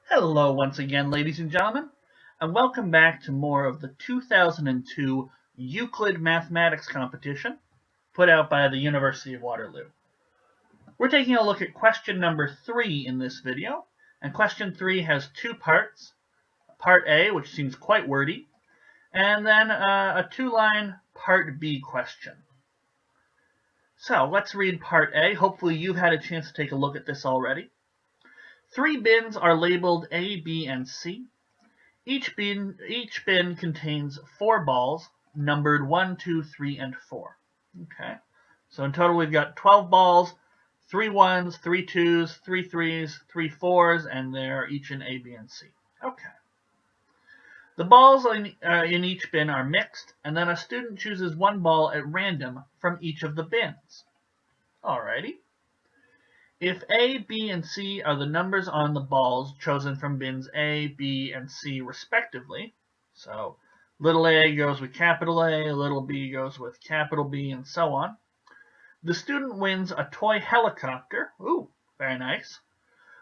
Hello once again, ladies and gentlemen, and welcome back to more of the 2002 Euclid Mathematics Competition put out by the University of Waterloo. We're taking a look at question number 3 in this video, and question 3 has two parts. Part A, which seems quite wordy, and then a two-line Part B question. So let's read Part A. Hopefully you've had a chance to take a look at this already. 3 bins are labeled A, B, and C. Each bin contains 4 balls, numbered 1, 2, 3, and 4. Okay, so in total we've got 12 balls, 3 1s, 3 2s, 3 3s, 3 4s, and they're each in A, B, and C. Okay. The balls in each bin are mixed, and then a student chooses one ball at random from each of the bins. Alrighty. If A, B, and C are the numbers on the balls chosen from bins A, B, and C respectively, so little a goes with capital A, little b goes with capital B, and so on, the student wins a toy helicopter, ooh, very nice,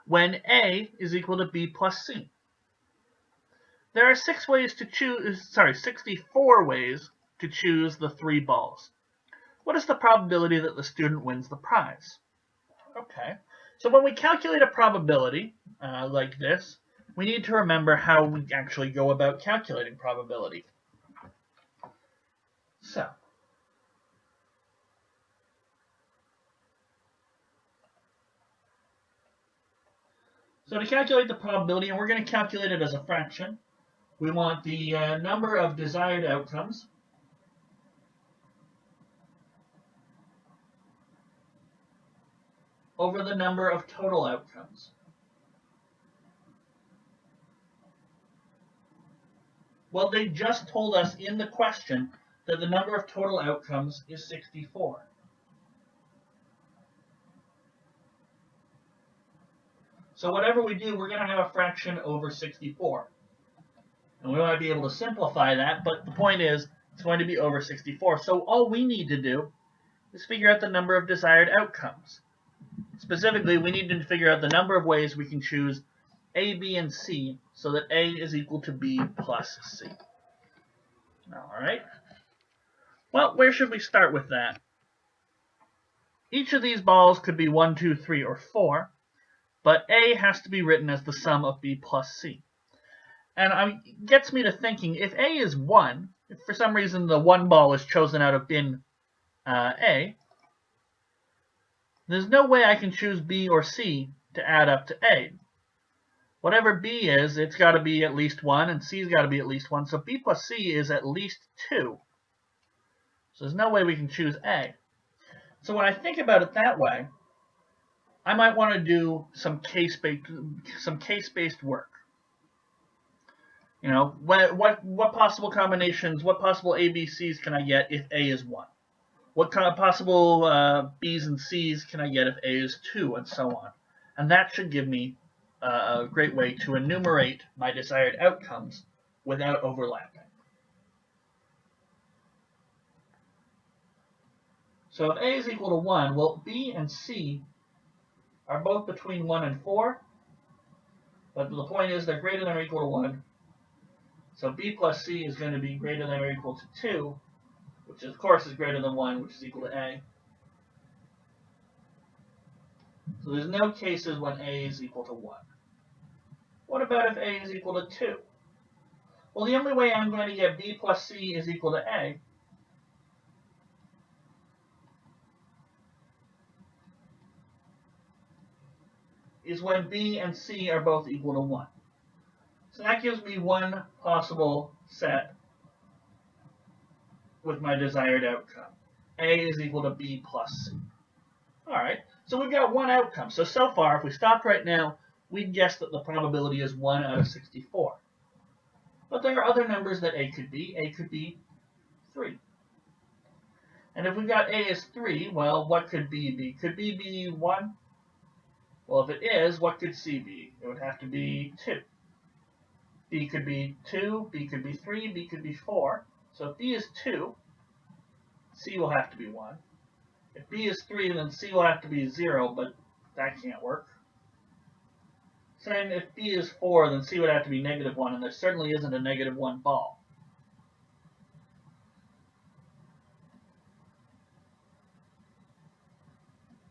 when A is equal to B plus C. There are 64 ways to choose the 3 balls. What is the probability that the student wins the prize? Okay, so when we calculate a probability like this, we need to remember how we actually go about calculating probability. So to calculate the probability, and we're going to calculate it as a fraction, we want the number of desired outcomes over the number of total outcomes. Well, they just told us in the question that the number of total outcomes is 64. So whatever we do, we're going to have a fraction over 64. And we want to be able to simplify that, but the point is, it's going to be over 64. So all we need to do is figure out the number of desired outcomes. Specifically, we need to figure out the number of ways we can choose A, B, and C so that A is equal to B plus C. All right. Well, where should we start with that? Each of these balls could be 1, 2, 3, or 4, but A has to be written as the sum of B plus C. And it gets me to thinking, if A is 1, if for some reason the 1 ball is chosen out of bin A, there's no way I can choose B or C to add up to A. Whatever B is, it's got to be at least 1, and C's got to be at least 1, so B plus C is at least 2. So there's no way we can choose A. So when I think about it that way, I might want to do some case-based work. You know, what possible combinations, what possible ABCs can I get if A is 1? What kind of possible B's and C's can I get if A is 2, and so on? And that should give me a great way to enumerate my desired outcomes without overlapping. So if A is equal to 1, well, B and C are both between 1 and 4, but the point is they're greater than or equal to 1. So B plus C is going to be greater than or equal to 2, which of course is greater than 1, which is equal to A. So there's no cases when A is equal to 1. What about if A is equal to 2? Well, the only way I'm going to get B plus C is equal to A is when B and C are both equal to 1. So that gives me one possible set with my desired outcome. A is equal to B plus C. All right, so we've got one outcome. So far, if we stopped right now, we'd guess that the probability is 1 out of 64. But there are other numbers that A could be. A could be 3. And if we've got A is 3, well, what could B be? Could B be 1? Well, if it is, what could C be? It would have to be 2. B could be 2, B could be 3, B could be 4. So if B is 2, C will have to be 1. If B is 3, then C will have to be 0, but that can't work. saying if B is 4, then C would have to be -1, and there certainly isn't a -1 ball.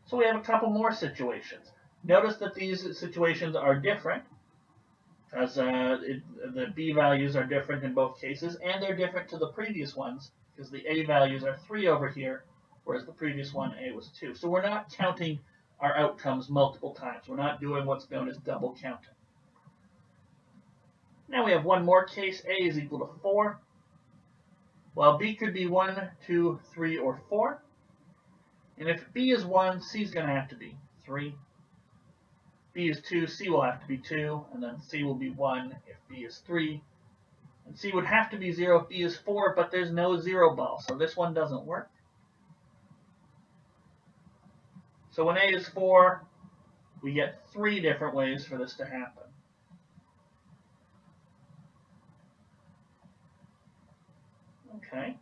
So we have a couple more situations. Notice that these situations are different, as the B values are different in both cases, and they're different to the previous ones, because the A values are 3 over here, whereas the previous one, A, was 2. So we're not counting our outcomes multiple times. We're not doing what's known as double counting. Now we have one more case. A is equal to 4. Well, B could be 1, 2, 3, or 4. And if B is 1, C is going to have to be 3. B is 2, C will have to be 2, and then C will be 1 if B is 3. And C would have to be 0 if B is 4, but there's no 0 ball, so this one doesn't work. So when A is 4, we get 3 different ways for this to happen. Okay.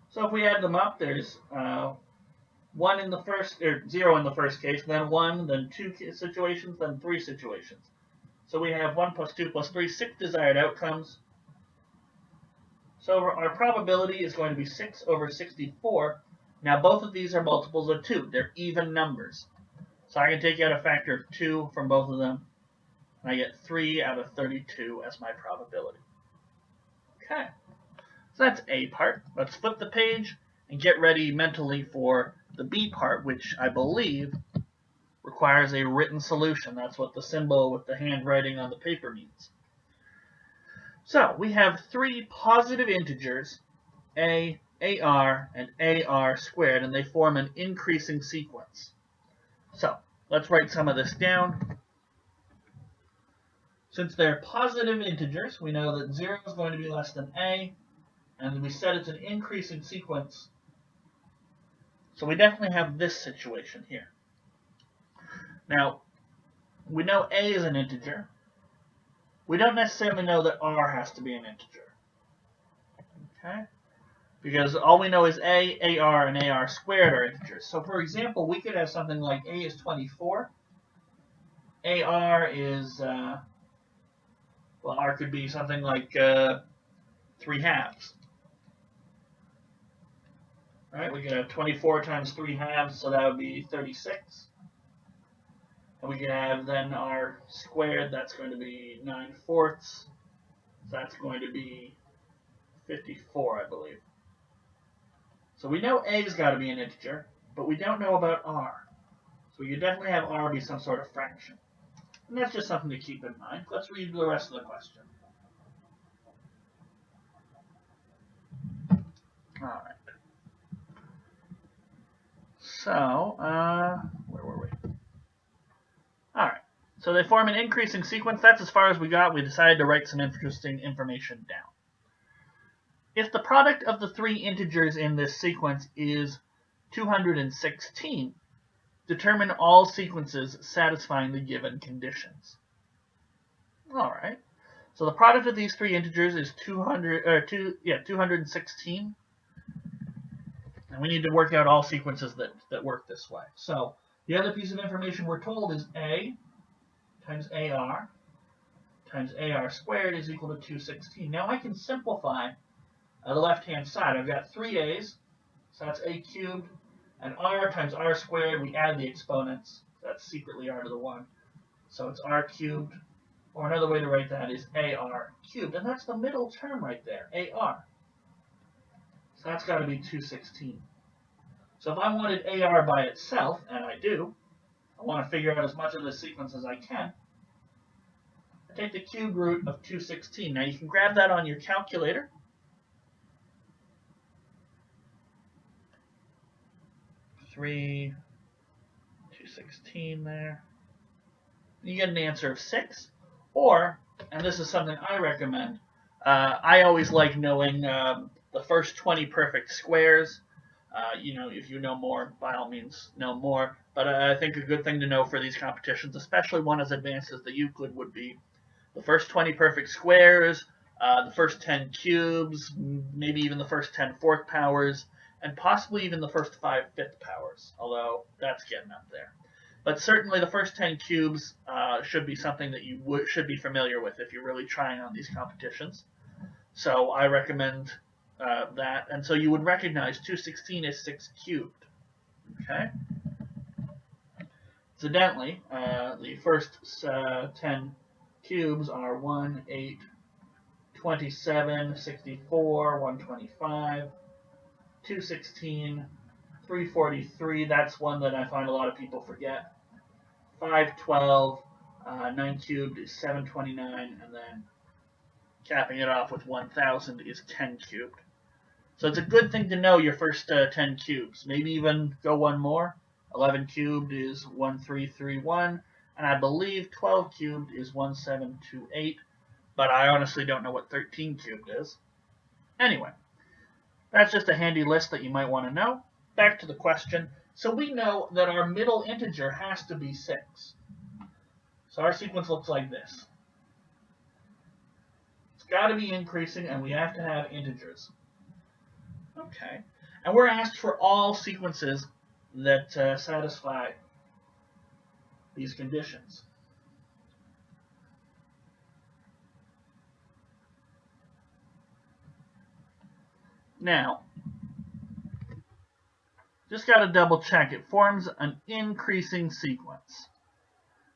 So if we add them up, there's 1 in the first, or 0 in the first case, then 1, then 2 situations, then 3 situations. So we have 1 plus 2 plus 3, 6 desired outcomes. So our probability is going to be 6 over 64. Now both of these are multiples of 2. They're even numbers. So I can take out a factor of 2 from both of them, and I get 3 out of 32 as my probability. Okay, so that's A part. Let's flip the page and get ready mentally for the B part, which I believe requires a written solution. That's what the symbol with the handwriting on the paper means. So we have 3 positive integers, A, AR, and AR squared, and they form an increasing sequence. So let's write some of this down. Since they're positive integers, we know that 0 is going to be less than A, and we said it's an increasing sequence. So we definitely have this situation here. Now, we know A is an integer. We don't necessarily know that R has to be an integer. Okay? Because all we know is A, AR, and AR squared are integers. So for example, we could have something like A is 24. AR is, well, R could be something like 3 halves. Right? We could have 24 times 3 halves, so that would be 36. And we can have then R squared, that's going to be 9/4. So that's going to be 54, I believe. So we know A's got to be an integer, but we don't know about R. So you definitely have R be some sort of fraction. And that's just something to keep in mind. Let's read the rest of the question. All right. So, where were we? All right. So they form an increasing sequence. That's as far as we got. We decided to write some interesting information down. If the product of the 3 integers in this sequence is 216, determine all sequences satisfying the given conditions. All right. So the product of these 3 integers is 216. And we need to work out all sequences that work this way. So the other piece of information we're told is A times AR times AR squared is equal to 216. Now I can simplify the left-hand side. I've got 3 A's, so that's A cubed, and R times R squared, we add the exponents. That's secretly R to the 1. So it's R cubed, or another way to write that is AR cubed, and that's the middle term right there, AR. So that's got to be 216. So if I wanted AR by itself, and I do, I want to figure out as much of this sequence as I can, I take the cube root of 216. Now you can grab that on your calculator. Three, 216 there. You get an answer of 6. Or, and this is something I recommend, I always like knowing the first 20 perfect squares. If you know more, by all means, know more. But I think a good thing to know for these competitions, especially one as advanced as the Euclid, would be the first 20 perfect squares, the first 10 cubes, maybe even the first 10 fourth powers, and possibly even the first 5 fifth powers, although that's getting up there. But certainly the first 10 cubes should be something that you should be familiar with if you're really trying on these competitions. So I recommend that. And so you would recognize 216 is 6 cubed. Okay? Incidentally, the first 10 cubes are 1, 8, 27, 64, 125, 216, 343. That's one that I find a lot of people forget. 512, 9 cubed is 729, and then capping it off with 1000 is 10 cubed. So it's a good thing to know your first 10 cubes. Maybe even go one more. 11 cubed is 1331, and I believe 12 cubed is 1728, but I honestly don't know what 13 cubed is. Anyway, that's just a handy list that you might want to know. Back to the question. So we know that our middle integer has to be 6. So our sequence looks like this. It's got to be increasing, and we have to have integers. Okay. And we're asked for all sequences that satisfy these conditions. Now, just got to double check. It forms an increasing sequence.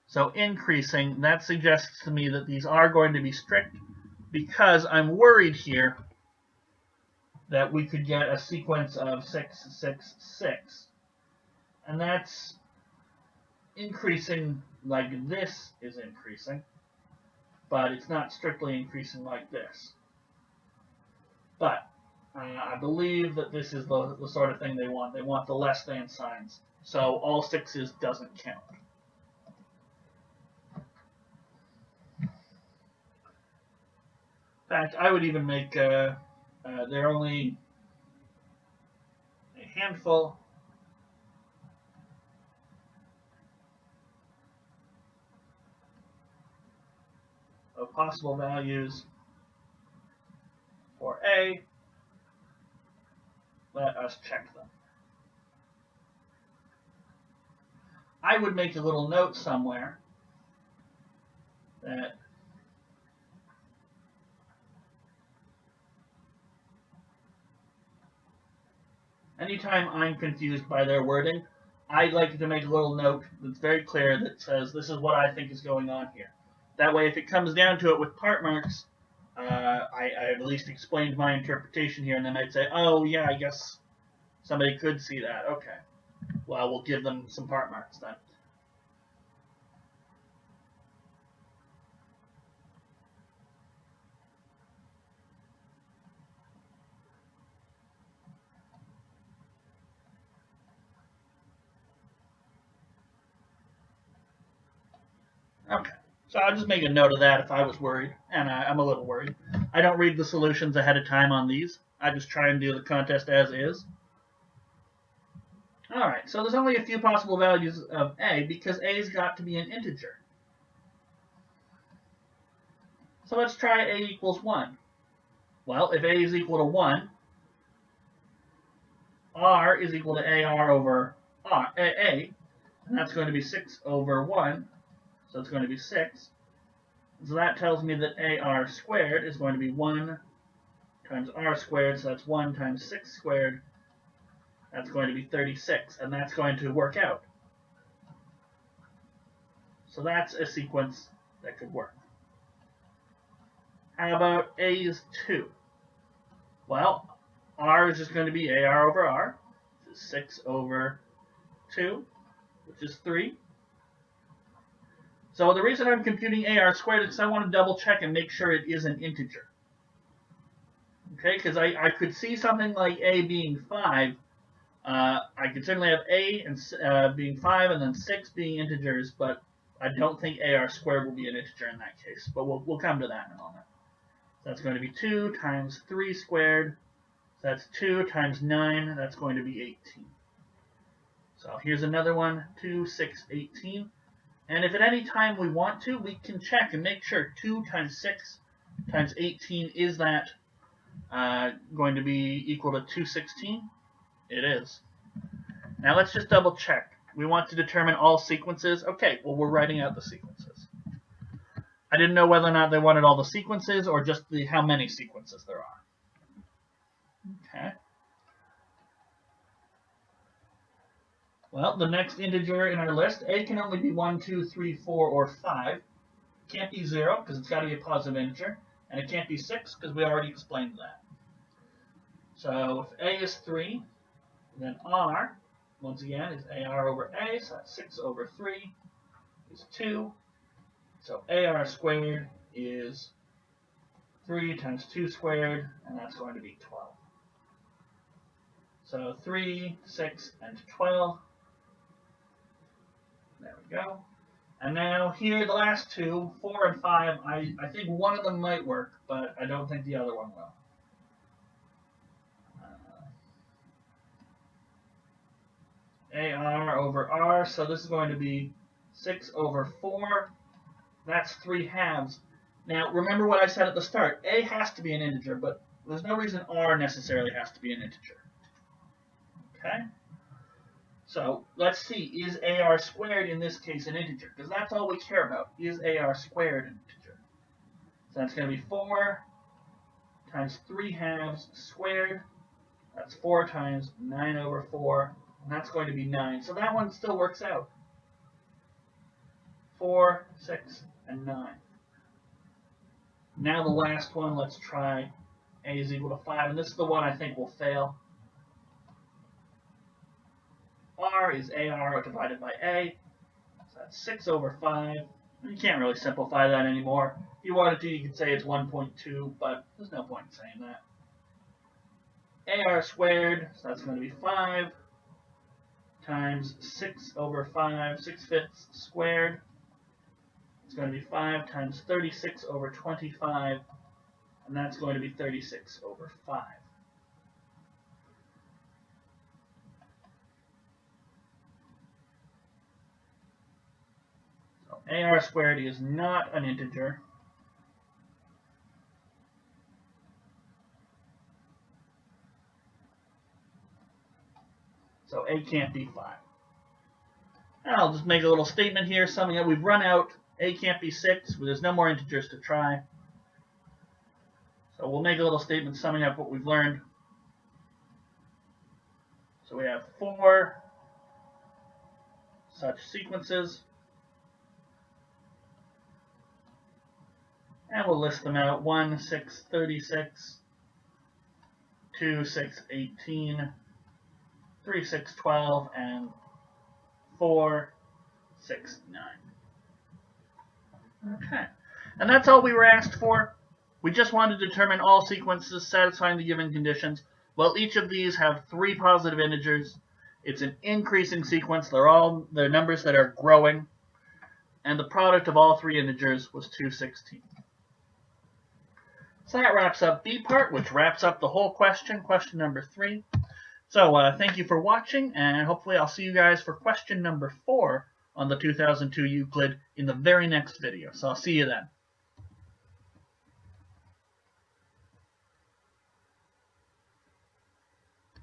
So increasing, that suggests to me that these are going to be strict, because I'm worried here that we could get a sequence of 6, 6, 6. And that's increasing like this is increasing, but it's not strictly increasing like this. But I believe that this is the sort of thing they want. They want the less than signs. So all 6s doesn't count. In fact, I would even make there are only a handful of possible values for A. Let us check them. I would make a little note somewhere that anytime I'm confused by their wording, I like to make a little note that's very clear that says this is what I think is going on here. That way, if it comes down to it with part marks, I at least explained my interpretation here, and they might say, oh, yeah, I guess somebody could see that. Okay. Well, we'll give them some part marks then. Okay. So I'll just make a note of that if I was worried, and I'm a little worried. I don't read the solutions ahead of time on these. I just try and do the contest as is. Alright, so there's only a few possible values of A because A's got to be an integer. So let's try A equals 1. Well, if A is equal to 1, R is equal to AR over A, and that's going to be 6 over 1, so it's going to be 6. So that tells me that AR squared is going to be 1 times R squared, so that's 1 times 6 squared. That's going to be 36, and that's going to work out. So that's a sequence that could work. How about A is 2? Well, R is just going to be AR over R, which is 6 over 2, which is 3. So the reason I'm computing AR squared is because I want to double check and make sure it is an integer. Okay, because I could see something like A being 5. I could certainly have A and being 5 and then 6 being integers, but I don't think AR squared will be an integer in that case. But we'll come to that in a moment. So that's going to be 2 times 3 squared. So that's 2 times 9. That's going to be 18. So here's another one, 2, 6, 18. And if at any time we want to, we can check and make sure 2 times 6 times 18, is that going to be equal to 216? It is. Now let's just double check. We want to determine all sequences. Okay, well, we're writing out the sequences. I didn't know whether or not they wanted all the sequences or just how many sequences there are. Okay. Well, the next integer in our list, a can only be 1, 2, 3, 4, or 5. It can't be 0 because it's got to be a positive integer. And it can't be 6 because we already explained that. So if a is 3, then r, once again, is ar over a. So that's 6 over 3 is 2. So ar squared is 3 times 2 squared, and that's going to be 12. So 3, 6, and 12. There we go. And now here, the last two, 4 and 5, I think one of them might work, but I don't think the other one will. AR over R, so this is going to be 6 over 4. That's 3 halves. Now, remember what I said at the start. A has to be an integer, but there's no reason R necessarily has to be an integer. Okay? So, let's see. Is AR squared in this case an integer? Because that's all we care about. Is AR squared an integer? So that's going to be 4 times 3 halves squared. That's 4 times 9 over 4. And that's going to be 9. So that one still works out. 4, 6, and 9. Now the last one, let's try a is equal to 5. And this is the one I think will fail. R is AR divided by A. So that's 6 over 5. You can't really simplify that anymore. If you wanted to, you could say it's 1.2, but there's no point in saying that. AR squared, so that's going to be 5 times 6 over 5, 6/5 squared. It's going to be 5 times 36 over 25, and that's going to be 36 over 5. So AR squared is not an integer. So A can't be 5. And I'll just make a little statement here, summing up. We've run out. A can't be 6. There's no more integers to try. So we'll make a little statement summing up what we've learned. So we have 4 such sequences. And we'll list them out. 1, 6, 36. 2, 6, 18. 3, 6, 12, and 4, 6, 9. Okay. And that's all we were asked for. We just wanted to determine all sequences satisfying the given conditions. Well, each of these have 3 positive integers. It's an increasing sequence. They're numbers that are growing. And the product of all 3 integers was 216. So that wraps up B part, which wraps up the whole question number 3. So thank you for watching, and hopefully I'll see you guys for question number 4 on the 2002 Euclid in the very next video. So I'll see you then.